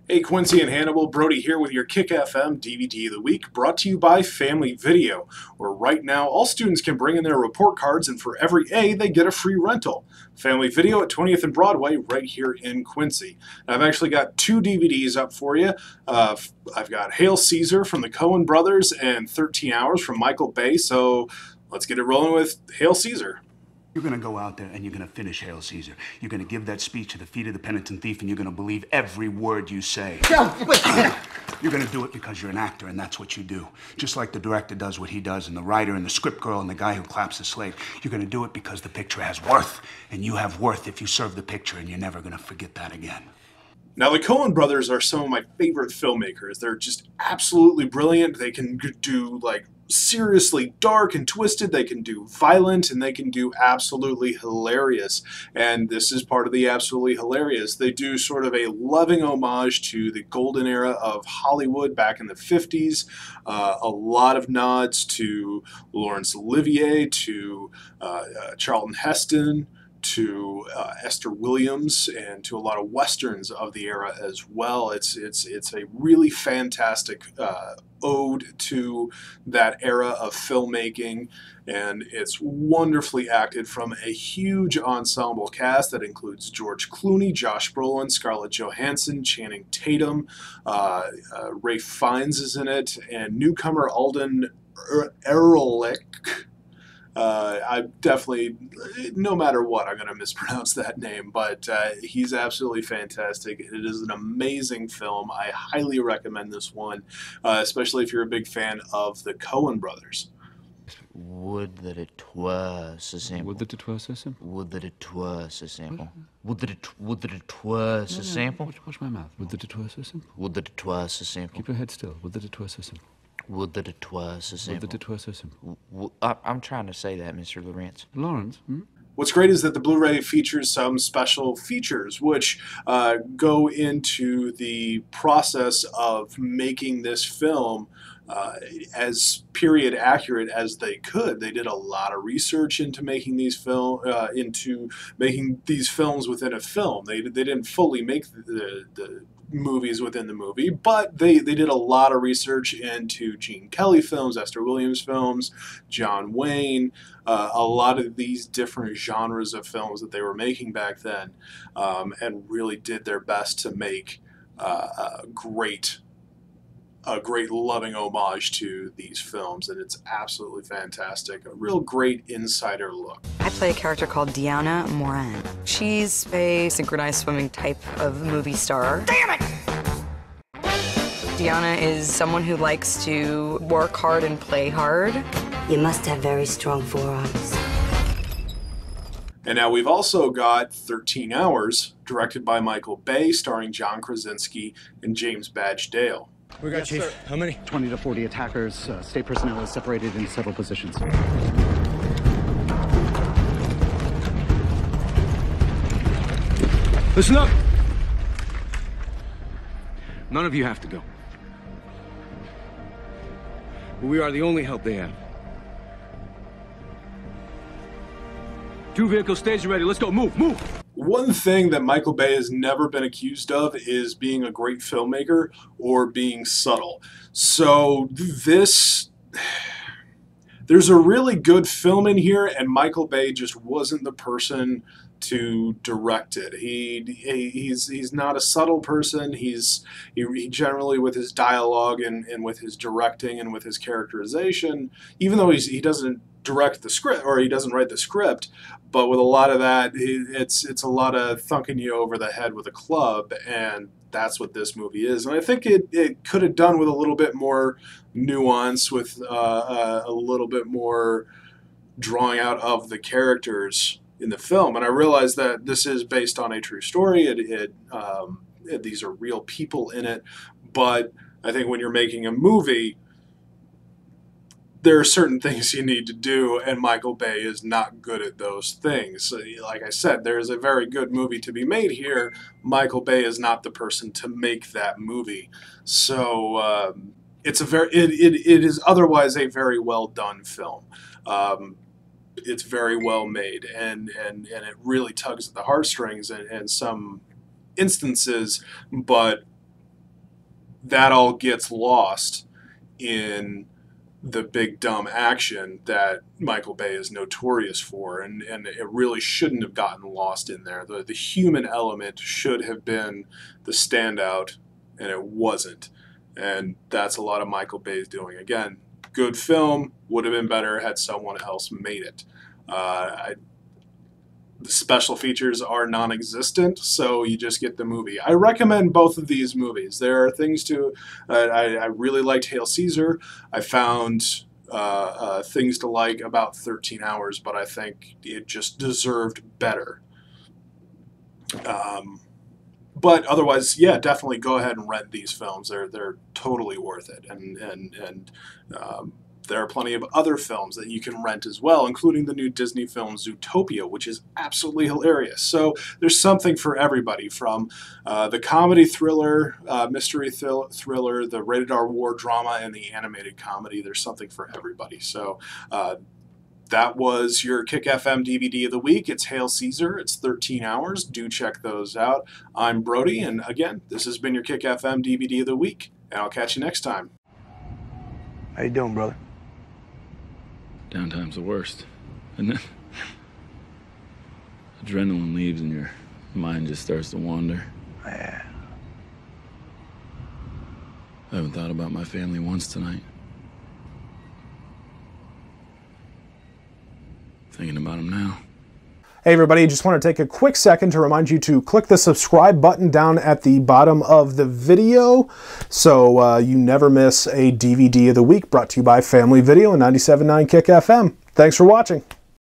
Hey, Quincy and Hannibal, Brody here with your Kick FM DVD of the Week, brought to you by Family Video, where right now all students can bring in their report cards and for every A they get a free rental. Family Video at 20th and Broadway right here in Quincy. I've actually got two DVDs up for you. I've got Hail Caesar from the Coen brothers and 13 Hours from Michael Bay, so let's get it rolling with Hail Caesar. You're going to go out there and you're going to finish Hail Caesar. You're going to give that speech to the feet of the penitent thief and you're going to believe every word you say. You're going to do it because you're an actor and that's what you do. Just like the director does what he does and the writer and the script girl and the guy who claps the slate. You're going to do it because the picture has worth and you have worth if you serve the picture and you're never going to forget that again. Now, the Coen brothers are some of my favorite filmmakers. They're just absolutely brilliant. They can do, like, seriously dark and twisted. They can do violent, and they can do absolutely hilarious. And this is part of the absolutely hilarious. They do sort of a loving homage to the golden era of Hollywood back in the 50s. A lot of nods to Laurence Olivier, to Charlton Heston, to Esther Williams, and to a lot of westerns of the era as well. It's a really fantastic ode to that era of filmmaking, and it's wonderfully acted from a huge ensemble cast that includes George Clooney, Josh Brolin, Scarlett Johansson, Channing Tatum, Ralph Fiennes is in it, and newcomer Alden Ehrenreich. I definitely, no matter what, I'm going to mispronounce that name, but he's absolutely fantastic. It is an amazing film. I highly recommend this one, especially if you're a big fan of the Coen brothers. Would that it were so simple. Would that it were so simple. Would that it were so simple. Would that it were so simple. Watch my mouth. Would that it were so simple. Would that it were so simple. Keep your head still. Would that it were so simple. Would that it were so simple. Would that it were so simple. I'm trying to say that, Mr. Lawrence. Lawrence? What's great is that the Blu-ray features some special features which go into the process of making this film as period accurate as they could. They did a lot of research into making these films within a film. They didn't fully make the movies within the movie, but they did a lot of research into Gene Kelly films, Esther Williams films, John Wayne, a lot of these different genres of films that they were making back then, and really did their best to make a great loving homage to these films, and it's absolutely fantastic. A real great insider look. I play a character called Deanna Moran. She's a synchronized swimming type of movie star. Damn it! Deanna is someone who likes to work hard and play hard. You must have very strong forearms. And now we've also got 13 Hours, directed by Michael Bay, starring John Krasinski and James Badge Dale. We got, Chief. Sir. How many? 20 to 40 attackers. State personnel is separated into several positions. Listen up! None of you have to go. But we are the only help they have. 2 vehicles, station ready. Let's go. Move, move! One thing that Michael Bay has never been accused of is being a great filmmaker or being subtle. So there's a really good film in here, and Michael Bay just wasn't the person to direct it. He's not a subtle person. He generally, with his dialogue and with his directing and with his characterization, even though he doesn't direct the script, or he doesn't write the script, but with a lot of that, it's a lot of thunking you over the head with a club, and that's what this movie is. And I think it could have done with a little bit more nuance, with a little bit more drawing out of the characters in the film. And I realize that this is based on a true story. These are real people in it, but I think when you're making a movie, there are certain things you need to do, and Michael Bay is not good at those things. So, like I said, there's a very good movie to be made here. Michael Bay is not the person to make that movie. So it is otherwise a very well done film. It's very well made, and it really tugs at the heartstrings in some instances, but that all gets lost in the big dumb action that Michael Bay is notorious for, and it really shouldn't have gotten lost in there. The human element should have been the standout, and it wasn't. And that's a lot of Michael Bay's doing. Again, good film, would have been better had someone else made it. The special features are non-existent, so you just get the movie. I recommend both of these movies. There are things to... I really liked Hail Caesar. I found things to like about 13 Hours, but I think it just deserved better. But otherwise, yeah, definitely go ahead and rent these films. They're totally worth it. And there are plenty of other films that you can rent as well, including the new Disney film Zootopia, which is absolutely hilarious. So there's something for everybody, from the comedy thriller, mystery thriller, the rated R war drama, and the animated comedy. There's something for everybody. So that was your Kick FM DVD of the week. It's Hail Caesar. It's 13 Hours. Do check those out. I'm Brody, and again, this has been your Kick FM DVD of the week, and I'll catch you next time. How you doing, brother? Downtime's the worst, isn't it? Adrenaline leaves and your mind just starts to wander. Yeah. I haven't thought about my family once tonight. Thinking about them now. Hey everybody, just want to take a quick second to remind you to click the subscribe button down at the bottom of the video so you never miss a DVD of the week, brought to you by Family Video and 97.9 Kick FM. Thanks for watching.